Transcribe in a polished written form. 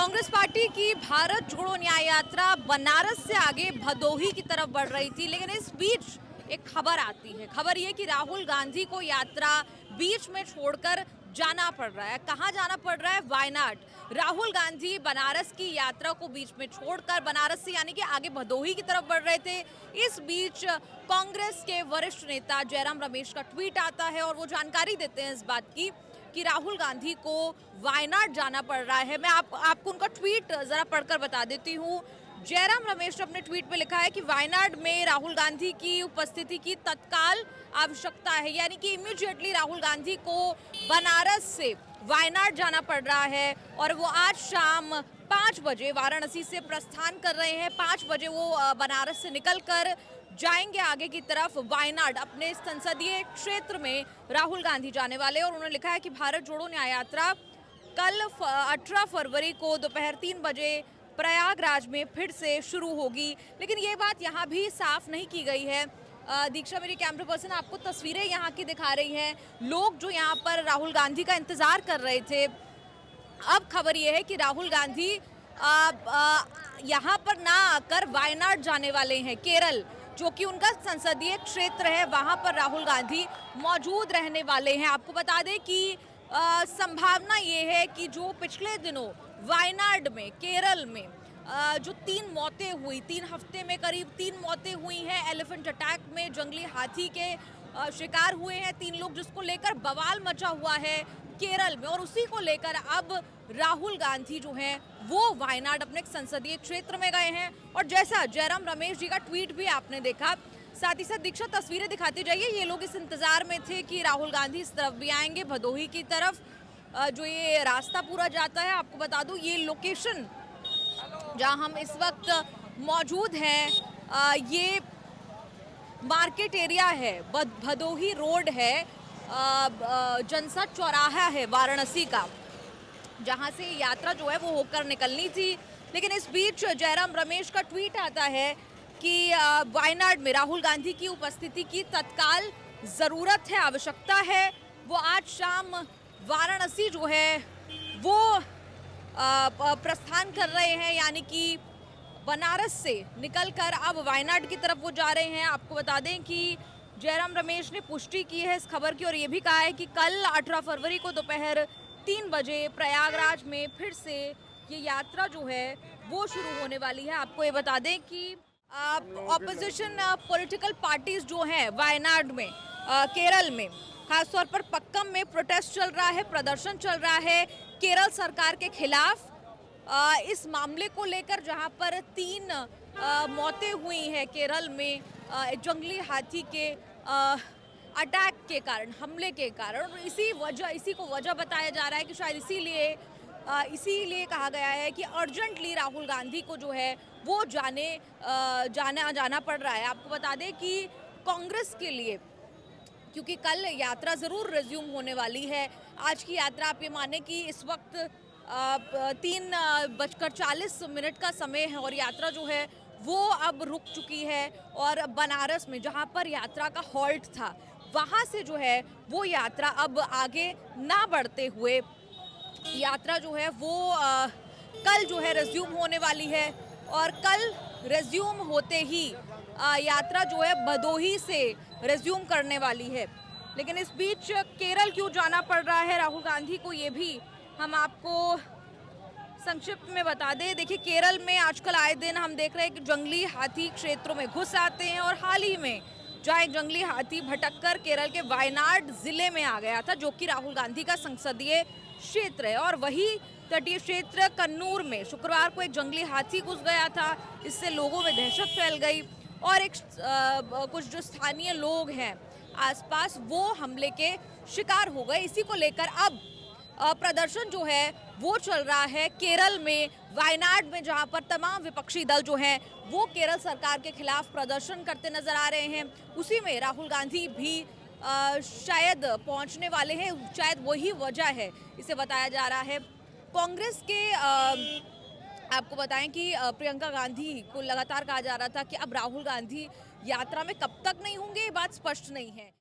Congress party की भारत जोड़ो न्याय यात्रा बनारस से आगे भदोही की तरफ बढ़ रही थी, लेकिन इस बीच एक खबर आती है। खबर ये कि राहुल गांधी को यात्रा बीच में छोड़कर जाना पड़ रहा है। कहाँ जाना पड़ रहा है? वायनाड। राहुल गांधी बनारस की यात्रा को बीच में छोड़कर बनारस से यानी कि आगे भदोही की तरफ बढ़ रहे थे। इस बीच कांग्रेस के वरिष्ठ नेता जयराम रमेश का ट्वीट आता है और वो जानकारी देते हैं इस बात की कि राहुल गांधी को वायनाड जाना पड़ रहा है। मैं आपको उनका ट्वीट जरा पढ़कर बता देती हूँ। जयराम रमेश ने अपने ट्वीट में लिखा है कि वायनाड में राहुल गांधी की उपस्थिति की तत्काल आवश्यकता है, यानी कि इमीडिएटली राहुल गांधी को बनारस से वायनाड जाना पड़ रहा है और वो आज शाम 5 बजे वाराणसी से प्रस्थान कर रहे हैं। 5 बजे वो बनारस से निकलकर जाएंगे आगे की तरफ वायनाड। अपने संसदीय क्षेत्र में राहुल गांधी जाने वाले और उन्होंने लिखा है कि भारत जोड़ो न्याय यात्रा कल 18 फरवरी को दोपहर 3 बजे प्रयागराज में फिर से शुरू होगी। लेकिन ये बात यहाँ भी साफ नहीं की गई है। दीक्षा मेरी कैमरा पर्सन आपको तस्वीरें यहाँ की दिखा रही हैं। लोग जो यहाँ पर राहुल गांधी का इंतजार कर रहे थे, अब खबर ये है कि राहुल गांधी यहाँ पर ना आकर वायनाड जाने वाले हैं। केरल जो कि उनका संसदीय क्षेत्र है, वहां पर राहुल गांधी मौजूद रहने वाले हैं। आपको बता दें कि संभावना ये है कि जो पिछले दिनों वायनाड में केरल में जो 3 मौतें हुई, 3 हफ्ते में करीब 3 मौतें हुई हैं एलिफेंट अटैक में, जंगली हाथी के शिकार हुए हैं 3 लोग, जिसको लेकर बवाल मचा हुआ है केरल में। और उसी को लेकर अब राहुल गांधी जो हैं वो वायनाड अपने संसदीय क्षेत्र में गए हैं। और जैसा जयराम रमेश जी का ट्वीट भी आपने देखा, साथ ही साथ दीक्षा तस्वीरें दिखाती जाइए। ये लोग इस इंतजार में थे कि राहुल गांधी इस तरफ भी आएंगे, भदोही की तरफ जो ये रास्ता पूरा जाता है। आपको बता दूं ये लोकेशन जहां हम इस वक्त मौजूद हैं, ये मार्केट एरिया है, भदोही रोड है, जनसद चौराहा है वाराणसी का, जहां से यात्रा जो है वो होकर निकलनी थी। लेकिन इस बीच जयराम रमेश का ट्वीट आता है कि वायनाड में राहुल गांधी की उपस्थिति की तत्काल ज़रूरत है, आवश्यकता है। वो आज शाम वाराणसी जो है वो प्रस्थान कर रहे हैं, यानी कि बनारस से निकलकर अब वायनाड की तरफ वो जा रहे हैं। आपको बता दें कि जयराम रमेश ने पुष्टि की है इस खबर की और ये भी कहा है कि कल 18 फरवरी को दोपहर 3 बजे प्रयागराज में फिर से ये यात्रा जो है वो शुरू होने वाली है। आपको ये बता दें कि ऑपोजिशन पॉलिटिकल पार्टीज जो हैं वायनाड में, केरल में, खासतौर पर पक्कम में प्रोटेस्ट चल रहा है, प्रदर्शन चल रहा है केरल सरकार के खिलाफ इस मामले को लेकर, जहां पर 3 मौतें हुई हैं केरल में जंगली हाथी के अटैक के कारण, हमले के कारण। इसी को वजह बताया जा रहा है कि शायद इसीलिए कहा गया है कि अर्जेंटली राहुल गांधी को जो है वो जाना पड़ रहा है। आपको बता दें कि कांग्रेस के लिए, क्योंकि कल यात्रा ज़रूर रिज्यूम होने वाली है, आज की यात्रा आप ये माने कि इस वक्त 3:40 का समय है और यात्रा जो है वो अब रुक चुकी है। और बनारस में जहां पर यात्रा का हॉल्ट था, वहां से जो है वो यात्रा अब आगे ना बढ़ते हुए यात्रा जो है वो कल जो है रिज्यूम होने वाली है। और कल रिज्यूम होते ही यात्रा जो है भदोही से रिज्यूम करने वाली है। लेकिन इस बीच केरल क्यों जाना पड़ रहा है राहुल गांधी को, ये भी हम आपको संक्षिप्त में बता दें। देखिए, केरल में आजकल आए दिन हम देख रहे हैं कि जंगली हाथी क्षेत्रों में घुस आते हैं और हाल ही में जहाँ एक जंगली हाथी भटककर केरल के वायनाड जिले में आ गया था, जो कि राहुल गांधी का संसदीय क्षेत्र है। और वही तटीय क्षेत्र कन्नूर में शुक्रवार को एक जंगली हाथी घुस गया था। इससे लोगों में दहशत फैल गई और कुछ जो स्थानीय लोग हैं आसपास वो हमले के शिकार हो गए। इसी को लेकर अब प्रदर्शन जो है वो चल रहा है केरल में, वायनाड में, जहां पर तमाम विपक्षी दल जो हैं वो केरल सरकार के खिलाफ प्रदर्शन करते नजर आ रहे हैं। उसी में राहुल गांधी भी शायद पहुंचने वाले हैं, शायद वही वजह है, इसे बताया जा रहा है। कांग्रेस के आपको बताएं कि प्रियंका गांधी को लगातार कहा जा रहा था कि अब राहुल गांधी यात्रा में कब तक नहीं होंगे, ये बात स्पष्ट नहीं है।